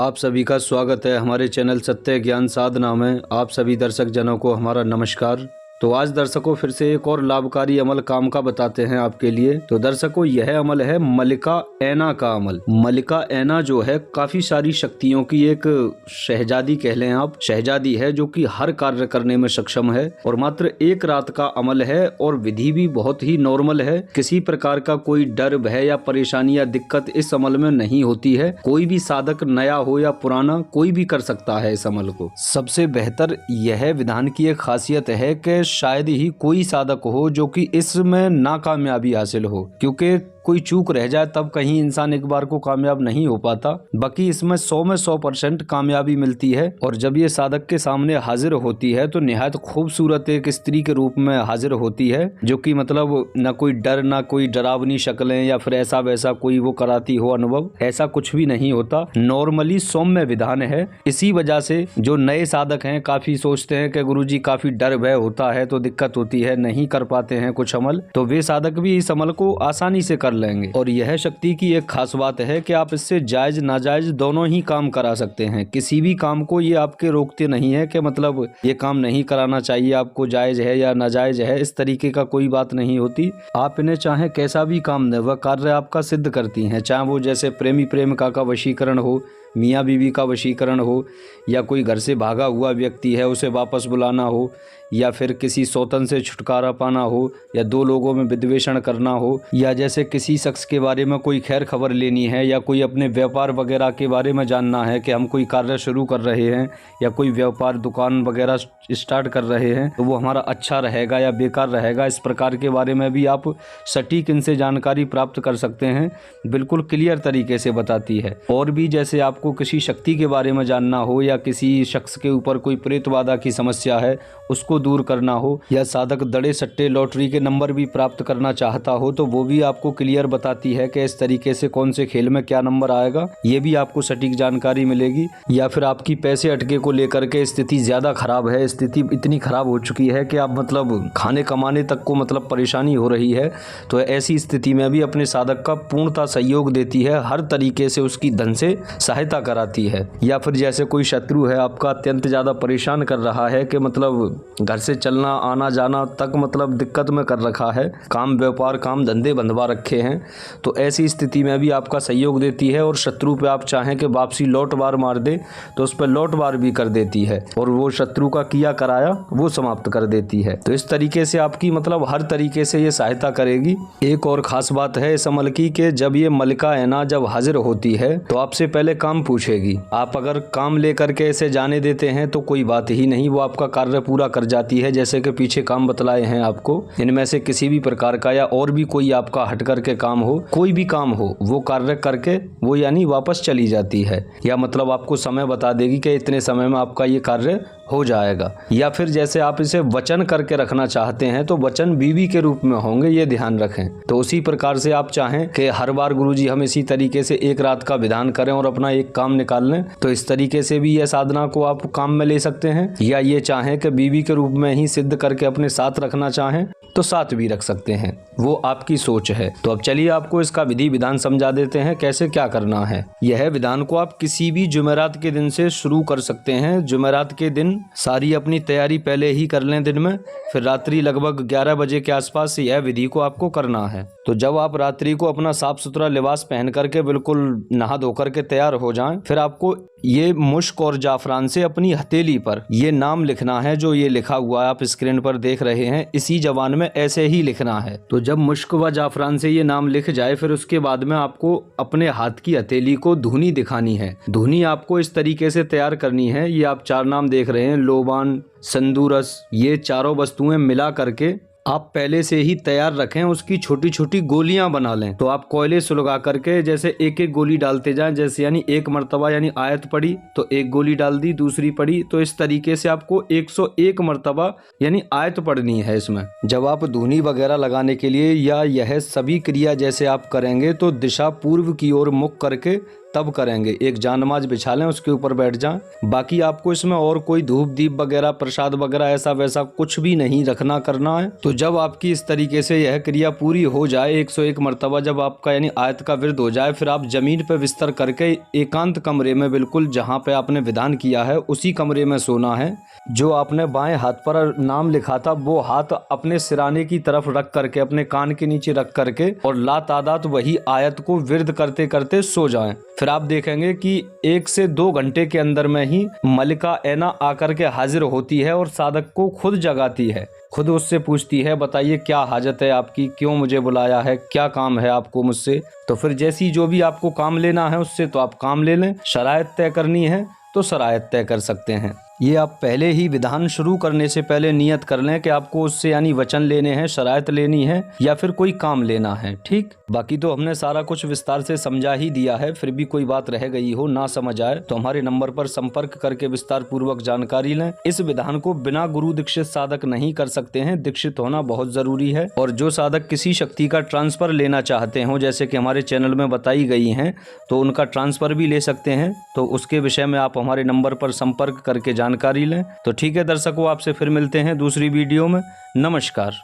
आप सभी का स्वागत है हमारे चैनल सत्य ज्ञान साधना में। आप सभी दर्शक जनों को हमारा नमस्कार। तो आज दर्शकों फिर से एक और लाभकारी अमल काम का बताते हैं आपके लिए। तो दर्शकों यह अमल है मल्लिका ऐना का अमल। मल्लिका ऐना जो है काफी सारी शक्तियों की एक शहजादी कह लें आप, शहजादी है जो कि हर कार्य करने में सक्षम है और मात्र एक रात का अमल है और विधि भी बहुत ही नॉर्मल है। किसी प्रकार का कोई डर भय या परेशानी या दिक्कत इस अमल में नहीं होती है। कोई भी साधक नया हो या पुराना कोई भी कर सकता है इस अमल को। सबसे बेहतर यह विधान की एक खासियत है कि शायद ही कोई साधक हो जो कि इसमें नाकामयाबी हासिल हो, क्योंकि कोई चूक रह जाए तब कहीं इंसान एक बार को कामयाब नहीं हो पाता। बाकी इसमें 100 में 100% कामयाबी मिलती है। और जब ये साधक के सामने हाजिर होती है तो निहायत खूबसूरत एक स्त्री के रूप में हाजिर होती है, जो कि मतलब न कोई डर न कोई डरावनी शक्लें या फिर ऐसा वैसा कोई वो कराती हो अनुभव, ऐसा कुछ भी नहीं होता। नॉर्मली सौम्य विधान है। इसी वजह से जो नए साधक हैं काफी सोचते हैं कि गुरुजी काफी डर भय होता है तो दिक्कत होती है, नहीं कर पाते हैं कुछ अमल, तो वे साधक भी इस अमल को आसानी से कर लेंगे। और यह शक्ति की एक खास बात है कि आप इससे जायज नाजायज दोनों ही काम करा सकते हैं। किसी भी काम को ये आपके रोकते नहीं है कि मतलब ये काम नहीं कराना चाहिए आपको, जायज है या नाजायज है, इस तरीके का कोई बात नहीं होती। आप इन्हें चाहे कैसा भी काम दें वह कार्य आपका सिद्ध करती हैं। चाहे वो जैसे प्रेमी प्रेमिका का वशीकरण हो, मियाँ बीवी का वशीकरण हो, या कोई घर से भागा हुआ व्यक्ति है उसे वापस बुलाना हो, या फिर किसी सौतन से छुटकारा पाना हो, या दो लोगों में विद्वेषण करना हो, या जैसे किसी शख्स के बारे में कोई खैर खबर लेनी है, या कोई अपने व्यापार वगैरह के बारे में जानना है कि हम कोई कार्य शुरू कर रहे हैं या कोई व्यापार दुकान वगैरह स्टार्ट कर रहे हैं तो वो हमारा अच्छा रहेगा या बेकार रहेगा, इस प्रकार के बारे में भी आप सटीक इनसे जानकारी प्राप्त कर सकते हैं। बिल्कुल क्लियर तरीके से बताती है। और भी जैसे आपको किसी शक्ति के बारे में जानना हो, या किसी शख्स के ऊपर कोई प्रेतबाधा की समस्या है उसको दूर करना हो, या साधक दड़े सट्टे लॉटरी के नंबर भी प्राप्त करना चाहता हो तो वो भी आपको क्लियर बताती है कि इस तरीके से कौन से खेल में क्या नंबर आएगा, ये भी आपको सटीक जानकारी मिलेगी। या फिर आपकी पैसे अटके को लेकर के स्थिति ज्यादा खराब है, स्थिति इतनी खराब हो चुकी है कि आप मतलब खाने कमाने तक को मतलब परेशानी हो रही है, तो ऐसी स्थिति में भी अपने साधक का पूर्णतः सहयोग देती है, हर तरीके से उसकी धन से सहायता कराती है। या फिर जैसे कोई शत्रु है आपका अत्यंत ज्यादा परेशान कर रहा है कि मतलब घर से चलना आना जाना तक मतलब दिक्कत में कर रखा है, काम व्यापार काम धंधे बंधवा रखे हैं, तो ऐसी स्थिति में भी आपका सहयोग देती है। और शत्रु पे आप चाहें कि वापसी लौट बार मार दे तो उस पर लौट बार भी कर देती है, और वो शत्रु का किया कराया वो समाप्त कर देती है। तो इस तरीके से आपकी मतलब हर तरीके से ये सहायता करेगी। एक और खास बात है इस अमल की कि जब ये मल्लिका ऐना जब हाजिर होती है तो आपसे पहले काम पूछेगी। आप अगर काम लेकर के इसे जाने देते हैं तो कोई बात ही नहीं, वो आपका कार्य पूरा कर जाती है। जैसे कि पीछे काम बतलाए हैं आपको, इनमें से किसी भी प्रकार का या और भी कोई आपका हट करके काम हो, कोई भी काम हो, वो कार्य करके वो यानी वापस चली जाती है, या मतलब आपको समय बता देगी कि इतने समय में आपका ये कार्य हो जाएगा। या फिर जैसे आप इसे वचन करके रखना चाहते हैं तो वचन बीवी के रूप में होंगे, ये ध्यान रखें। तो उसी प्रकार से आप चाहें कि हर बार गुरुजी हम इसी तरीके से एक रात का विधान करें और अपना एक काम निकाल लें, तो इस तरीके से भी यह साधना को आप काम में ले सकते हैं। या ये चाहें कि बीवी के रूप में ही सिद्ध करके अपने साथ रखना चाहें तो साथ भी रख सकते हैं, वो आपकी सोच है। तो अब चलिए आपको इसका विधि विधान समझा देते हैं कैसे क्या करना है। यह विधान को आप किसी भी जुमेरात के दिन से शुरू कर सकते हैं। जुमेरात के दिन सारी अपनी तैयारी पहले ही कर लें दिन में, फिर रात्रि लगभग 11 बजे के आसपास यह विधि को आपको करना है। तो जब आप रात्रि को अपना साफ सुथरा लिबास पहन करके बिल्कुल नहा धो करके तैयार हो जाएं, फिर आपको ये मुश्क और जाफरान से अपनी हथेली पर ये नाम लिखना है जो ये लिखा हुआ है आप स्क्रीन पर देख रहे हैं, इसी जबान में ऐसे ही लिखना है। तो जब मुश्क व जाफरान से ये नाम लिख जाए फिर उसके बाद में आपको अपने हाथ की हथेली को धुनी दिखानी है। धुनी आपको इस तरीके से तैयार करनी है, ये आप 4 नाम देख रहे हैं, लोबान, संदूरस, ये चारों वस्तुएं मिला करके आप पहले से ही तैयार रखें। उसकी छोटी छोटी गोलियां बना लें। तो आप कोयले सुलगा करके जैसे एक एक गोली डालते जाएं, जैसे यानी एक मर्तबा यानी आयत पड़ी तो एक गोली डाल दी, दूसरी पड़ी, तो इस तरीके से आपको 101 मर्तबा यानी आयत पढ़नी है इसमें। जब आप धुनी वगैरह लगाने के लिए या यह सभी क्रिया जैसे आप करेंगे तो दिशा पूर्व की ओर मुख करके तब करेंगे। एक जानमाज बिछा लें, उसके ऊपर बैठ जाएं। बाकी आपको इसमें और कोई धूप दीप वगैरह प्रसाद वगैरह ऐसा वैसा कुछ भी नहीं रखना करना है। तो जब आपकी इस तरीके से यह क्रिया पूरी हो जाए 101 मर्तबा, जब आपका यानी आयत का विर्द हो जाए, फिर आप जमीन पर बिस्तर करके एकांत कमरे में बिल्कुल जहाँ पे आपने विधान किया है उसी कमरे में सोना है। जो आपने बाएं हाथ पर नाम लिखा था वो हाथ अपने सिराने की तरफ रख करके, अपने कान के नीचे रख करके और लातादात वही आयत को विर्द करते करते सो जाएं। फिर आप देखेंगे कि 1 से 2 घंटे के अंदर में ही मलिका ऐना आकर के हाजिर होती है और साधक को खुद जगाती है, खुद उससे पूछती है बताइए क्या हाजत है आपकी, क्यों मुझे बुलाया है, क्या काम है आपको मुझसे। तो फिर जैसी जो भी आपको काम लेना है उससे तो आप काम ले लें, शरायत तय करनी है तो शरायत तय कर सकते हैं। ये आप पहले ही विधान शुरू करने से पहले नियत कर लें कि आपको उससे यानी वचन लेने हैं, शरायत लेनी है या फिर कोई काम लेना है। ठीक, बाकी तो हमने सारा कुछ विस्तार से समझा ही दिया है। फिर भी कोई बात रह गई हो, ना समझ आए तो हमारे नंबर पर संपर्क करके विस्तार पूर्वक जानकारी लें। इस विधान को बिना गुरु दीक्षित साधक नहीं कर सकते हैं, दीक्षित होना बहुत जरूरी है। और जो साधक किसी शक्ति का ट्रांसफर लेना चाहते हो, जैसे कि हमारे चैनल में बताई गई हैं, तो उनका ट्रांसफर भी ले सकते हैं। तो उसके विषय में आप हमारे नंबर पर संपर्क करके जानकारी लें। तो ठीक है दर्शकों, आपसे फिर मिलते हैं दूसरी वीडियो में। नमस्कार।